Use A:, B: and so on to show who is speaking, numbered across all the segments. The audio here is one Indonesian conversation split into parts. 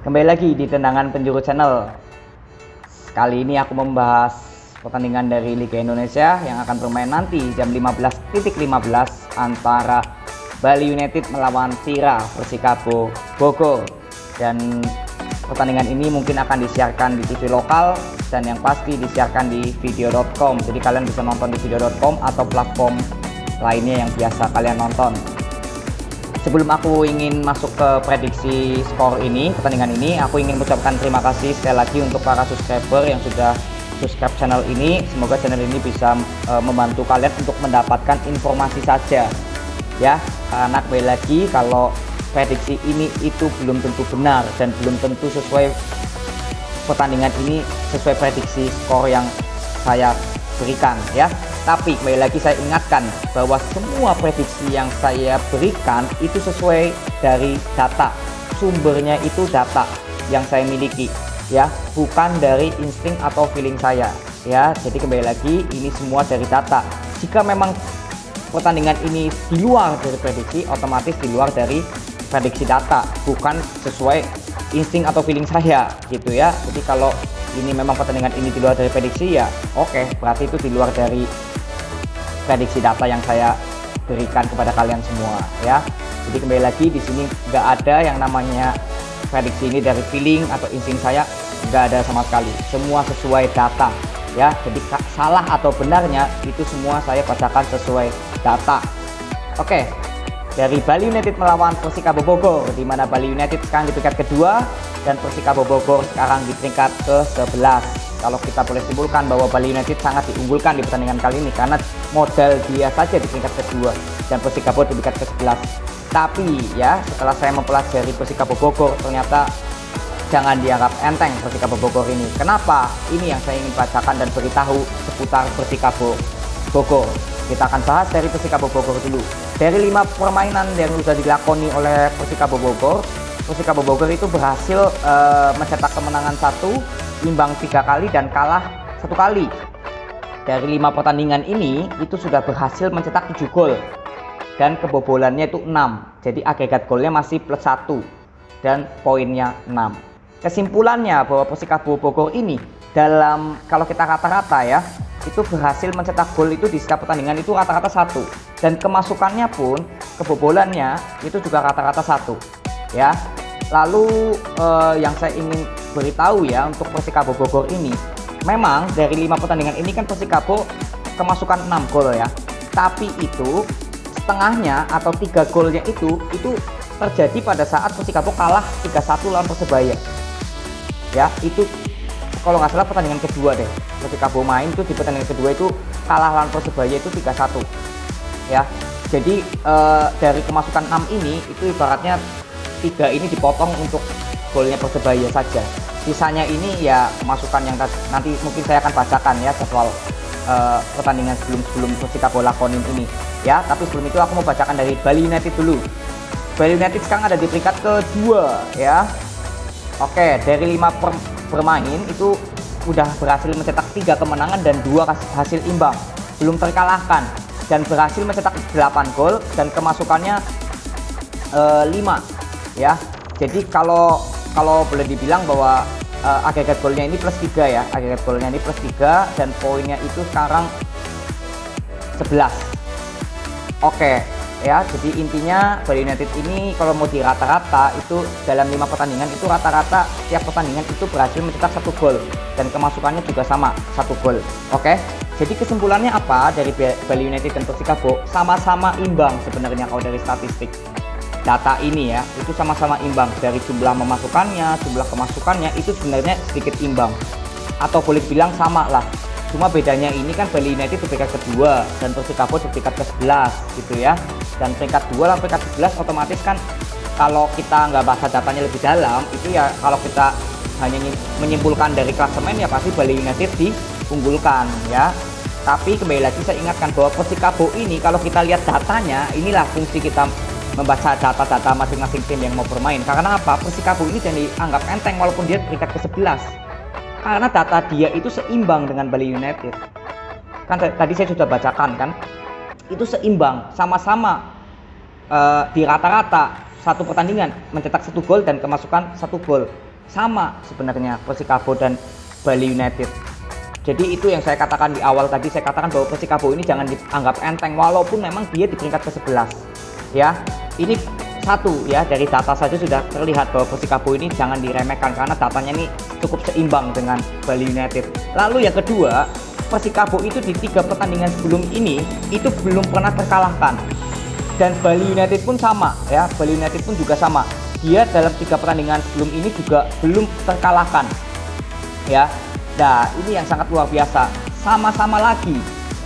A: Kembali lagi di Tendangan Penjuru Channel. Kali ini aku membahas pertandingan dari Liga Indonesia yang akan bermain nanti jam 15.15 antara Bali United melawan Tira Persikabo Bogor. Dan pertandingan ini mungkin akan disiarkan di TV lokal dan yang pasti disiarkan di video.com. Jadi kalian bisa nonton di video.com atau platform lainnya yang biasa kalian nonton. Sebelum aku ingin masuk ke prediksi skor ini, pertandingan ini, aku ingin mengucapkan terima kasih sekali lagi untuk para subscriber yang sudah subscribe channel ini. Semoga channel ini bisa membantu kalian untuk mendapatkan informasi saja, ya. Karena kembali lagi, kalau prediksi ini itu belum tentu benar dan belum tentu sesuai pertandingan ini sesuai prediksi skor yang saya berikan, ya. Tapi kembali lagi saya ingatkan bahwa semua prediksi yang saya berikan itu sesuai dari data. Sumbernya itu data yang saya miliki, ya, bukan dari insting atau feeling saya, ya. Jadi kembali lagi, ini semua dari data. Jika memang pertandingan ini di luar dari prediksi, otomatis di luar dari prediksi data, bukan sesuai insting atau feeling saya, gitu ya. Jadi kalau ini memang pertandingan ini di luar dari prediksi, ya oke, berarti itu di luar dari prediksi data yang saya berikan kepada kalian semua, ya. Jadi kembali lagi, di sini nggak ada yang namanya prediksi ini dari feeling atau insting saya, nggak ada sama sekali. Semua sesuai data, ya. Jadi salah atau benarnya itu semua saya bacakan sesuai data. Oke, dari Bali United melawan Persikabo Bogor, di mana Bali United sekarang di peringkat kedua dan Persikabo Bogor sekarang di peringkat ke-11. Kalau kita boleh simpulkan bahwa Bali United sangat diunggulkan di pertandingan kali ini karena modal dia saja di peringkat kedua dan Persikabo di peringkat ke-11. Tapi ya, setelah saya mempelajari Persikabo Bogor, ternyata jangan dianggap enteng Persikabo Bogor ini. Kenapa? Ini yang saya ingin bacakan dan beritahu seputar Persikabo Bogor. Kita akan bahas dari Persikabo Bogor dulu. Dari 5 permainan yang sudah dilakoni oleh Persikabo Bogor itu berhasil mencetak kemenangan 1, imbang 3 kali dan kalah 1 kali. Dari 5 pertandingan ini itu sudah berhasil mencetak 7 gol dan kebobolannya itu 6. Jadi agregat golnya masih +1 dan poinnya 6. Kesimpulannya bahwa Persikabo Bogor ini dalam, kalau kita rata-rata ya, itu berhasil mencetak gol itu di setiap pertandingan itu rata-rata 1, dan kemasukannya pun, kebobolannya itu juga rata-rata 1, ya. Lalu yang saya ingin beritahu ya untuk Persikabo Bogor ini, memang dari 5 pertandingan ini kan Persikabo kemasukan 6 gol ya, tapi itu setengahnya atau 3 golnya itu terjadi pada saat Persikabo kalah 3-1 lawan Persebaya, ya. Itu kalau nggak salah pertandingan kedua deh, Persikabo main tuh di pertandingan kedua itu kalah lawan Persebaya itu 3-1, ya. Jadi dari kemasukan 6 ini itu ibaratnya 3 ini dipotong untuk golnya Persebaya saja. Sisanya ini ya masukan yang nanti mungkin saya akan bacakan ya jadwal pertandingan sebelum Persikabo lakonin ini, ya. Tapi sebelum itu aku mau bacakan dari Bali United dulu. Bali United sekarang ada di peringkat kedua, ya. Oke, dari 5 bermain itu udah berhasil mencetak 3 kemenangan dan 2 hasil imbang, belum terkalahkan, dan berhasil mencetak 8 gol dan kemasukannya 5, ya. Jadi kalau boleh dibilang bahwa agregat golnya ini +3 ya, agregat golnya ini +3 dan poinnya itu sekarang 11. Oke, ya. Jadi intinya Bali United ini kalau mau di rata-rata itu dalam 5 pertandingan itu rata-rata setiap pertandingan itu berhasil mencetak 1 gol dan kemasukannya juga sama, 1 gol. Oke. Jadi kesimpulannya apa dari Bali United dan Persikabo? Sama-sama imbang sebenarnya kalau dari statistik. Data ini ya, itu sama-sama imbang dari jumlah memasukkannya, jumlah kemasukannya itu sebenarnya sedikit imbang. Atau boleh bilang sama lah. Cuma bedanya ini kan Bali United di peringkat kedua dan Persikabo di peringkat ke-11 gitu ya. Dan peringkat 2 dan peringkat 11 otomatis kan kalau kita nggak baca datanya lebih dalam itu ya, kalau kita hanya menyimpulkan dari klasemen ya pasti Bali United diunggulkan, ya. Tapi kembali lagi saya ingatkan bahwa Persikabo ini kalau kita lihat datanya, inilah fungsi kita membaca data-data masing-masing tim yang mau bermain. Karena apa? Persikabo ini jangan dianggap enteng walaupun dia peringkat ke-11. Karena data dia itu seimbang dengan Bali United. Kan tadi saya sudah bacakan kan, itu seimbang, sama-sama di rata-rata satu pertandingan mencetak 1 gol dan kemasukan 1 gol. sama sebenarnya Persikabo dan Bali United. Jadi itu yang saya katakan di awal tadi, saya katakan bahwa Persikabo ini jangan dianggap enteng walaupun memang dia di peringkat ke-11 ya. Ini satu ya, dari data saja sudah terlihat bahwa Persikabo ini jangan diremehkan karena datanya ini cukup seimbang dengan Bali United. Lalu yang kedua, Persikabo itu di 3 pertandingan sebelum ini itu belum pernah terkalahkan. Dan Bali United pun sama ya, Bali United pun juga sama. Dia dalam 3 pertandingan sebelum ini juga belum terkalahkan ya. Nah ini yang sangat luar biasa, sama-sama lagi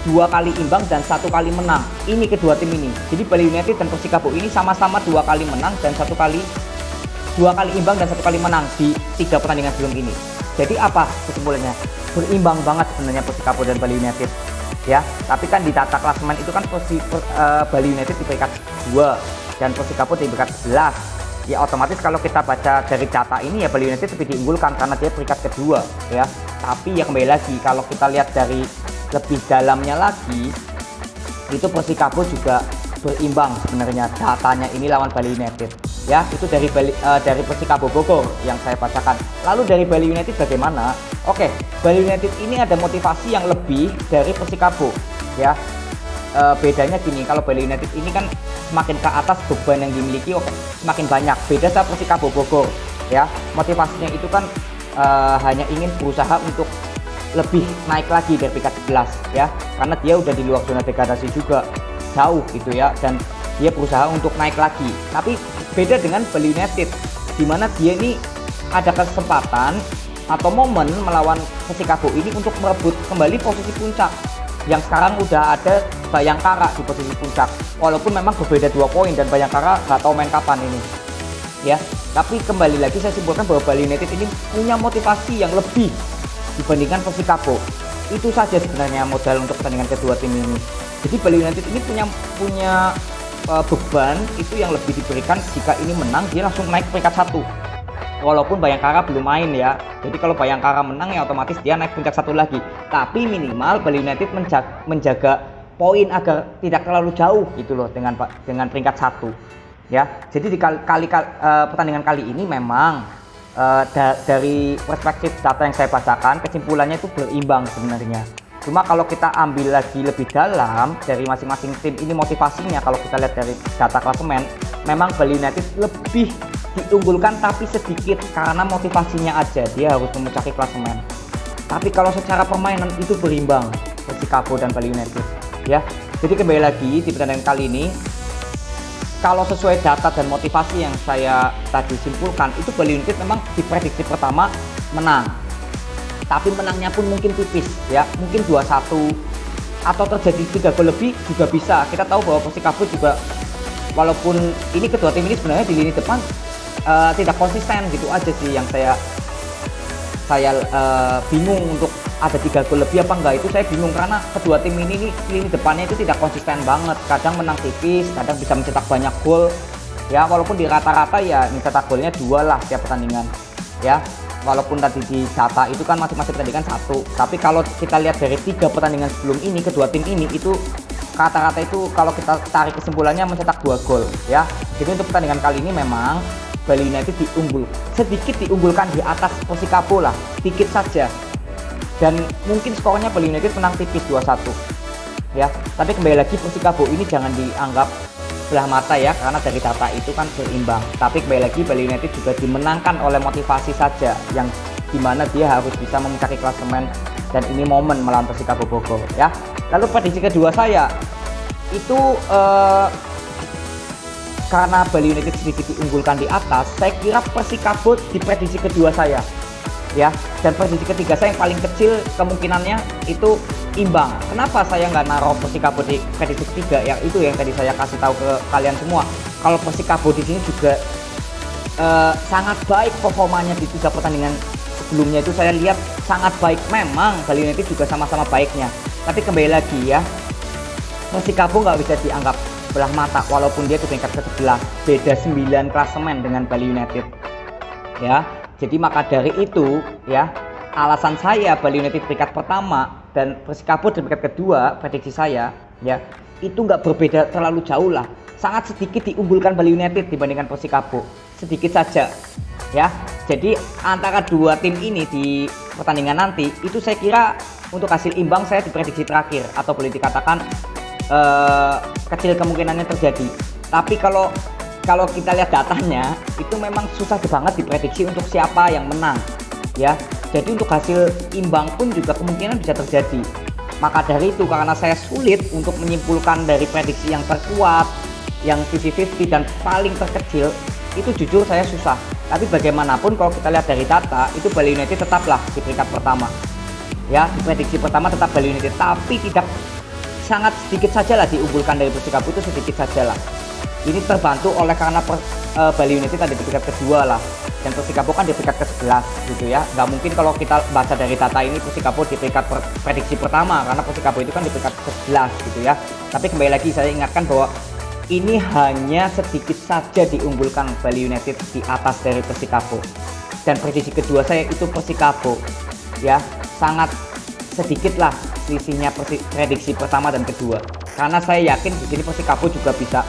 A: 2 kali imbang dan 1 kali menang. Ini kedua tim ini. Jadi Bali United dan Persikabo ini sama-sama 2 kali menang dan 2 kali imbang dan 1 kali menang di 3 pertandingan sebelum ini. Jadi apa kesimpulannya? Berimbang banget sebenarnya Persikabo dan Bali United ya. Tapi kan di data klasemen itu kan Bali United di peringkat 2 dan Persikabo di peringkat 11. Ya otomatis kalau kita baca dari data ini ya Bali United lebih diunggulkan karena dia peringkat kedua ya. Tapi ya kembali lagi kalau kita lihat dari lebih dalamnya lagi itu Persikabo juga berimbang sebenarnya datanya ini lawan Bali United ya. Itu dari Persikabo Bogor yang saya bacakan. Lalu dari Bali United bagaimana? Oke, Bali United ini ada motivasi yang lebih dari Persikabo ya. Bedanya gini, kalau Bali United ini kan semakin ke atas beban yang dimiliki semakin banyak. Beda sama Persikabo Bogor ya, motivasinya itu kan hanya ingin berusaha untuk lebih naik lagi dari peringkat 11 ya, karena dia udah di luar zona degradasi juga jauh gitu ya, dan dia berusaha untuk naik lagi. Tapi beda dengan Bali United di mana dia ini ada kesempatan atau momen melawan Persikabo ini untuk merebut kembali posisi puncak yang sekarang udah ada Bayangkara di posisi puncak, walaupun memang berbeda 2 poin dan Bayangkara nggak tahu main kapan ini ya. Tapi kembali lagi saya simpulkan bahwa Bali United ini punya motivasi yang lebih dibandingkan Persikabo. Itu saja sebenarnya modal untuk pertandingan kedua tim ini. Jadi Bali United ini punya beban itu yang lebih diberikan. Jika ini menang dia langsung naik peringkat 1 walaupun Bayangkara belum main ya. Jadi kalau Bayangkara menang ya otomatis dia naik peringkat 1 lagi. Tapi minimal Bali United menjaga poin agar tidak terlalu jauh gitu loh dengan peringkat 1 ya. Jadi di pertandingan kali ini memang dari perspektif data yang saya bacakan kesimpulannya itu berimbang sebenarnya. Cuma kalau kita ambil lagi lebih dalam dari masing-masing tim ini motivasinya, kalau kita lihat dari data klasemen memang Bali United lebih diunggulkan tapi sedikit karena motivasinya aja, dia harus memuncaki klasemen. Tapi kalau secara permainan itu berimbang Persikabo dan Bali United ya. Jadi kembali lagi di pertandingan kali ini kalau sesuai data dan motivasi yang saya tadi simpulkan itu Bali United memang di prediksi pertama menang, tapi menangnya pun mungkin tipis ya, mungkin 2-1 atau terjadi 3 gol lebih juga bisa. Kita tahu bahwa Persikabo juga walaupun ini kedua tim ini sebenarnya di lini depan tidak konsisten gitu aja sih yang saya bingung untuk ada 3 gol lebih apa enggak. Itu saya bingung karena kedua tim ini lini depannya itu tidak konsisten banget, kadang menang tipis, kadang bisa mencetak banyak gol ya, walaupun di rata-rata ya mencetak golnya 2 lah setiap pertandingan ya. Walaupun tadi di data itu kan masing-masing pertandingan 1, tapi kalau kita lihat dari 3 pertandingan sebelum ini kedua tim ini itu rata-rata itu kalau kita tarik kesimpulannya mencetak 2 gol ya. Jadi untuk pertandingan kali ini memang Bali United sedikit diunggulkan di atas Persikabo lah, sedikit saja. Dan mungkin skornya Bali United menang tipis 2-1 ya. Tapi kembali lagi Persikabo ini jangan dianggap sebelah mata ya, karena dari data itu kan berimbang. Tapi kembali lagi Bali United juga dimenangkan oleh motivasi saja, yang dimana dia harus bisa mencari klasemen, dan ini momen melawan Persikabo Bogor ya. Lalu prediksi kedua saya itu karena Bali United sedikit diunggulkan di atas, saya kira Persikabo di prediksi kedua saya ya. Dan prediksi ketiga saya yang paling kecil kemungkinannya itu imbang. Kenapa saya nggak naruh Persikabo di prediksi ketiga? Yang itu yang tadi saya kasih tahu ke kalian semua. Kalau Persikabo di sini juga sangat baik performanya di 3 pertandingan sebelumnya itu saya lihat sangat baik. Memang Bali United juga sama-sama baiknya. Tapi kembali lagi ya, Persikabo nggak bisa dianggap sebelah mata walaupun dia di peringkat ke-11, beda 9 klasemen dengan Bali United ya. Jadi maka dari itu ya, alasan saya Bali United peringkat pertama dan Persikabo di peringkat kedua, prediksi saya ya itu nggak berbeda terlalu jauh lah, sangat sedikit diunggulkan Bali United dibandingkan Persikabo, sedikit saja ya. Jadi antara dua tim ini di pertandingan nanti itu saya kira untuk hasil imbang saya diprediksi terakhir, atau boleh dikatakan kecil kemungkinannya terjadi. Tapi kalau kita lihat datanya itu memang susah banget diprediksi untuk siapa yang menang ya. Jadi untuk hasil imbang pun juga kemungkinan bisa terjadi. Maka dari itu, karena saya sulit untuk menyimpulkan dari prediksi yang terkuat, yang 50-50 dan paling terkecil, itu jujur saya susah. Tapi bagaimanapun kalau kita lihat dari data, itu Bali United tetaplah di peringkat pertama ya. Di prediksi pertama tetap Bali United, tapi tidak, sangat sedikit saja lah diunggulkan dari Persikabo, itu sedikit saja lah. Ini terbantu oleh karena Bali United ada di peringkat kedua lah, dan Persikabo kan di peringkat ke-11 gitu ya. Nggak mungkin kalau kita baca dari data ini Persikabo di peringkat prediksi pertama, karena Persikabo itu kan di peringkat ke-11 gitu ya. Tapi kembali lagi saya ingatkan bahwa ini hanya sedikit saja diunggulkan Bali United di atas dari Persikabo, dan prediksi kedua saya itu Persikabo ya. Sangat sedikit lah selisihnya prediksi pertama dan kedua, karena saya yakin di sini Persikabo juga bisa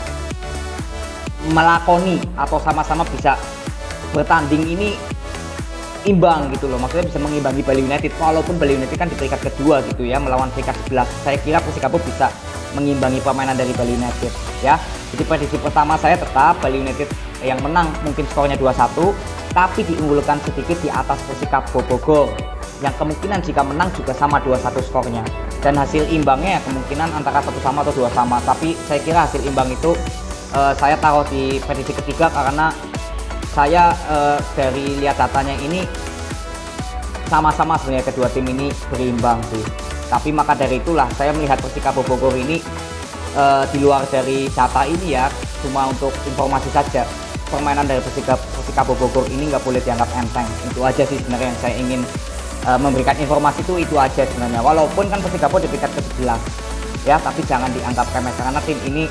A: melakoni atau sama-sama bisa bertanding ini imbang gitu loh. Maksudnya bisa mengimbangi Bali United, walaupun Bali United kan di peringkat kedua gitu ya, melawan peringkat 11. Saya kira Persikabo bisa mengimbangi permainan dari Bali United ya. Jadi prediksi pertama saya tetap Bali United yang menang, mungkin skornya 2-1, tapi diunggulkan sedikit di atas Persikabo Bogor, yang kemungkinan jika menang juga sama 2-1 skornya. Dan hasil imbangnya kemungkinan antara 1 sama atau 2 sama, tapi saya kira hasil imbang itu saya taruh di prediksi ketiga, karena saya dari lihat datanya ini sama-sama sebenarnya kedua tim ini berimbang sih. Tapi maka dari itulah saya melihat Persikabo Bogor ini di luar dari data ini ya, cuma untuk informasi saja, permainan dari Persikabo Bogor ini nggak boleh dianggap enteng. Itu aja sih sebenarnya yang saya ingin memberikan informasi, itu aja sebenarnya. Walaupun kan Persikabo di peringkat ke-11 ya, tapi jangan dianggap remeh karena tim ini.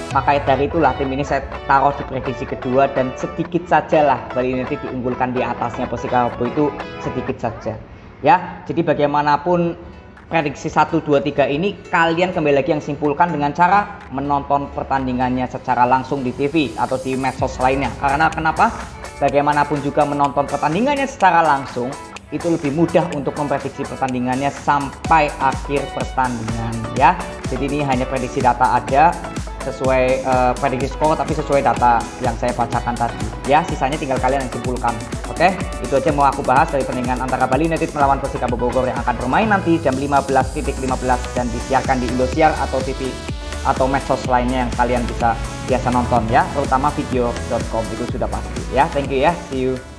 A: Maka dari itulah tim ini saya taruh di prediksi kedua, dan sedikit saja lah Bali United diunggulkan di atasnya Persikabo, itu sedikit saja ya. Jadi bagaimanapun prediksi 1, 2, 3 ini kalian kembali lagi yang simpulkan dengan cara menonton pertandingannya secara langsung di TV atau di medsos lainnya. Karena kenapa? Bagaimanapun juga menonton pertandingannya secara langsung itu lebih mudah untuk memprediksi pertandingannya sampai akhir pertandingan ya. Jadi ini hanya prediksi data aja, sesuai prediksi skor tapi sesuai data yang saya bacakan tadi ya. Sisanya tinggal kalian yang simpulkan. Oke, itu aja mau aku bahas dari pertandingan antara Bali United melawan Persikabo Bogor yang akan bermain nanti jam 15.15 dan disiarkan di Indosiar atau TV atau medsos lainnya yang kalian bisa biasa nonton ya, terutama video.com, itu sudah pasti ya. Thank you ya, see you.